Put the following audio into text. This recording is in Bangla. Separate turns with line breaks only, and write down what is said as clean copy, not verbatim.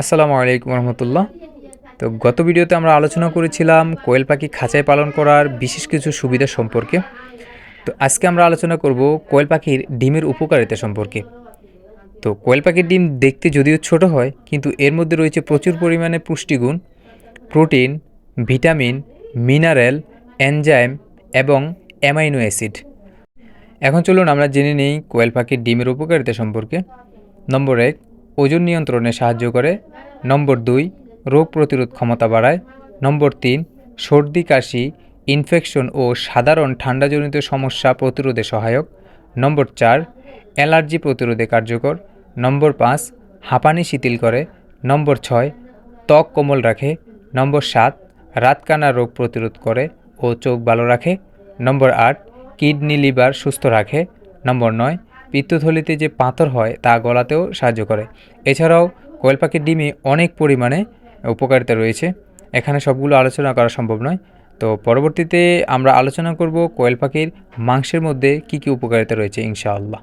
আসসালামু আলাইকুম রহমতুল্লাহ। তো গত ভিডিওতে আমরা আলোচনা করেছিলাম কোয়েল পাখি খাঁচায় পালন করার বিশেষ কিছু সুবিধা সম্পর্কে। তো আজকে আমরা আলোচনা করব কোয়েল পাখির ডিমের উপকারিতা সম্পর্কে। তো কোয়েল পাখির ডিম দেখতে যদিও ছোট হয়, কিন্তু এর মধ্যে রয়েছে প্রচুর পরিমাণে পুষ্টিগুণ, প্রোটিন, ভিটামিন, মিনারেল, এনজাইম এবং অ্যামাইনো অ্যাসিড। এখন চলুন আমরা জেনে নিই কোয়েল পাখির ডিমের উপকারিতা সম্পর্কে। নম্বর 1, ওজন নিয়ন্ত্রণে সাহায্য করে। নম্বর 2, রোগ প্রতিরোধ ক্ষমতা বাড়ায়। নম্বর 3, সর্দি কাশি, ইনফেকশন ও সাধারণ ঠান্ডাজনিত সমস্যা প্রতিরোধে সহায়ক। নম্বর 4, অ্যালার্জি প্রতিরোধে কার্যকর। নম্বর 5, হাঁপানি শিথিল করে। নম্বর 6, ত্বক কোমল রাখে। নম্বর 7, রাতকানা রোগ প্রতিরোধ করে ও চোখ ভালো রাখে। নম্বর 8, কিডনি লিভার সুস্থ রাখে। নম্বর 9, পিত্তথলিতে যে পাথর হয় তা গলাতেও সাহায্য করে। এছাড়াও কোয়েল পাখির ডিমে অনেক পরিমাণে উপকারিতা রয়েছে, এখানে সবগুলো আলোচনা করা সম্ভব নয়। তো পরবর্তীতে আমরা আলোচনা করব কোয়েল পাখির মাংসের মধ্যে কী কী উপকারিতা রয়েছে ইনশাআল্লাহ।